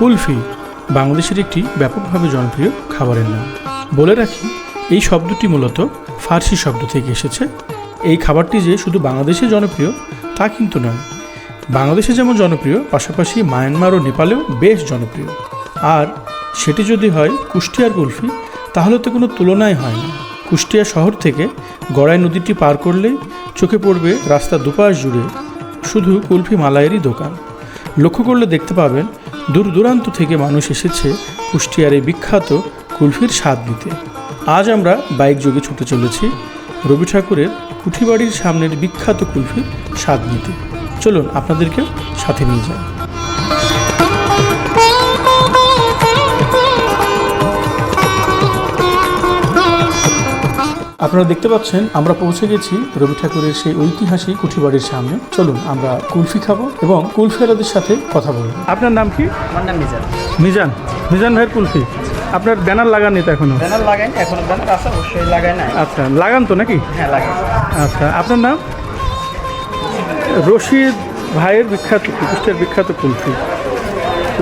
কুলফি বাংলাদেশের একটি ব্যাপকভাবে জনপ্রিয় খাবারের নাম। বলে রাখি, এই শব্দটি মূলত ফার্সি শব্দ থেকে এসেছে। এই খাবারটি যে শুধু বাংলাদেশে জনপ্রিয় তা কিন্তু নয়। বাংলাদেশে যেমন জনপ্রিয়, পাশাপাশি মায়ানমার ও নেপালেও বেশ জনপ্রিয়। আর সেটি যদি হয় কুষ্টিয়ার কুলফি, তাহলে তো কোনো তুলনাই হয় না। কুষ্টিয়া শহর থেকে গড়াই নদীটি পার করলেই চোখে পড়বে রাস্তা দুপাশ জুড়ে শুধু কুলফি মালাইয়েরই দোকান। লক্ষ্য করলে দেখতে পাবেন দূর দূরান্ত থেকে মানুষ এসেছে কুষ্টিয়ার এই বিখ্যাত কুলফির স্বাদ নিতে। আজ আমরা বাইক যোগে ছুটে চলেছি রবি ঠাকুরের কুঠিবাড়ির সামনের বিখ্যাত কুলফির স্বাদ নিতে। চলুন আপনাদেরকে সাথে নিয়ে যাই। আপনারা দেখতে পাচ্ছেন আমরা পৌঁছে গেছি রবি ঠাকুরের সেই ঐতিহাসিক কুঠিবাড়ির সামনে। চলুন আমরা কুলফি খাবো এবং কুলফিওয়ালাদের সাথে কথা বলবো। আপনার নাম কি? আমার নাম মিজান। মিজান ভাইয়ের কুলফি। আপনার ব্যানার লাগাননি তো এখনো? ব্যানার লাগাই না, এখনো ব্যানার আছে, অবশ্যই লাগাই না। আচ্ছা, লাগান তো নাকি? হ্যাঁ, লাগাই। আচ্ছা, আপনার নাম? রশিদ ভাইয়ের বিখ্যাত কুষ্টিয়ার বিখ্যাত কুলফি।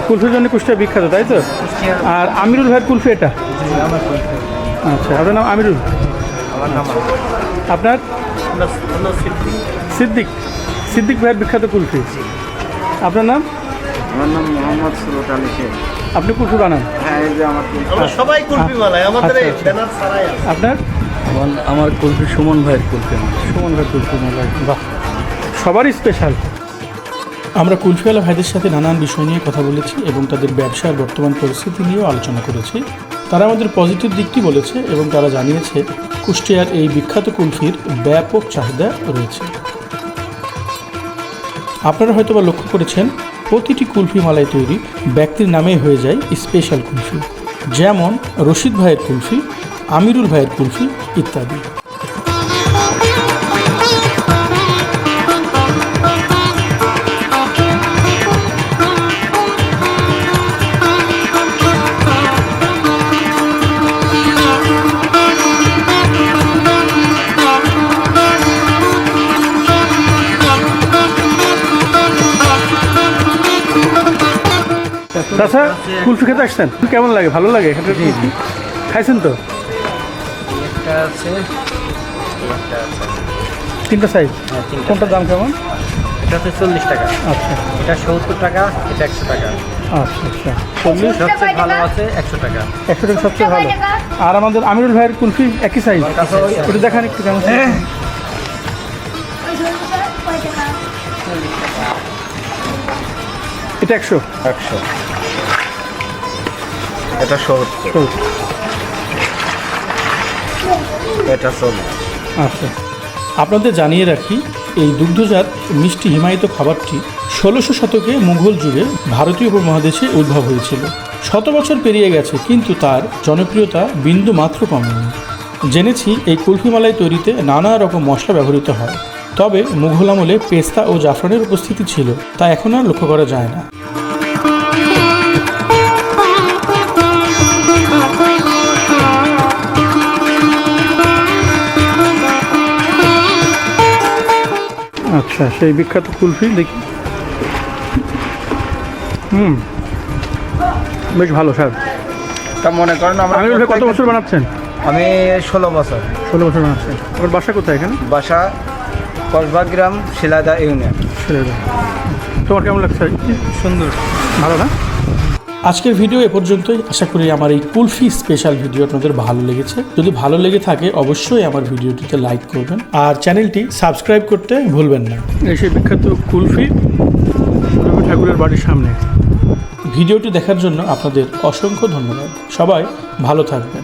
কুলফির জন্য কুষ্টিয়া বিখ্যাত, তাই তো? আর আমিরুল ভাইয়ের কুলফি এটা? আচ্ছা, আপনার নাম আমিরুল? আমার নাম আপনার? সিদ্দিক ভাইয়ের বিখ্যাত কুলফি। আপনার নাম? আমার নাম মোহাম্মদ সুরত আলী শেখ। আপনি কুলফি বানান? হ্যাঁ, এই যে আমার আমরা সবাই কুলফি বানাই, আমাদের এই ব্যানার ছাড়াই আছে। আপনার? আমার কুলফি সুমন ভাইয়ের কুলফি। সুমন ভাই কুলফি বানাই, বাহ, সবারই স্পেশাল। আমরা কুলফিওয়ালা ভাইদের সাথে নানান বিষয় নিয়ে কথা বলেছি এবং তাদের ব্যবসার বর্তমান পরিস্থিতি নিয়েও আলোচনা করেছি। তারা আমাদের পজিটিভ দিকটি বলেছে এবং তারা জানিয়েছে কুষ্টিয়ার এই বিখ্যাত কুলফির ব্যাপক চাহিদা রয়েছে। আপনারা হয়তো বা লক্ষ্য করেছেন প্রতিটি কুলফি মালাই তৈরি ব্যক্তির নামেই হয়ে যায় স্পেশাল কুলফি, যেমন রশিদ ভাইয়ের কুলফি, আমিরুল ভাইয়ের কুলফি ইত্যাদি। আচ্ছা, কুলফি খেতে আসছেন, কেমন লাগে? ভালো লাগে? খাইছেন তো? তিনটা সাইজ? কোনটার দাম কেমন? এটা হচ্ছে 40 টাকা। আচ্ছা, এটা 70 টাকা, এটা 100 টাকা। আচ্ছা আচ্ছা, 40। সবচেয়ে ভালো আছে 100 টাকা। 100 টাকা সবচেয়ে ভালো। আর আমাদের আমিরুল ভাইয়ের কুলফি একই সাইজ, ওটা দেখান একটু কেমন। এটা 100। এটা 70, এটা 40। আচ্ছা, আপনাদের জানিয়ে রাখি এই দুগ্ধজাত মিষ্টি হিমায়িত খাবারটি 1600 শতকে মুঘল যুগে ভারতীয় উপমহাদেশে উদ্ভব হয়েছিল। 100 বছর পেরিয়ে গেছে, কিন্তু তার জনপ্রিয়তা বিন্দু মাত্র কমেনি। জেনেছি এই কুলফি মালাই তৈরিতে নানা রকম মশলা ব্যবহৃত হয়, তবে মুঘল আমলে পেস্তা ও জাফরানের উপস্থিতি ছিল, তা এখন আর লক্ষ্য করা যায় না। আচ্ছা, সেই বিখ্যাত কুলফি দেখি। বেশ ভালো স্যার। তা মনে করেন আমিরুল ভাই কত বছর বানাচ্ছেন? আমি 16 বছর। 16 বছর বানাচ্ছেন। আমার বাসা কোথায়? এখানে বাসা কসবা গ্রাম, শিলাদা ইউনিয়ন। তোমার কেমন লাগছে? সুন্দর, ভালো না? আজকের ভিডিও এ পর্যন্তই। আশা করি আমার এই কুলফি স্পেশাল ভিডিও আপনাদের ভালো লেগেছে। যদি ভালো লেগে থাকে অবশ্যই আমার ভিডিওটিতে লাইক করবেন আর চ্যানেলটি সাবস্ক্রাইব করতে ভুলবেন না। এই সেই বিখ্যাত কুলফি রবি ঠাকুরের বাড়ির সামনে। ভিডিওটি দেখার জন্য আপনাদের অসংখ্য ধন্যবাদ। সবাই ভালো থাকবেন।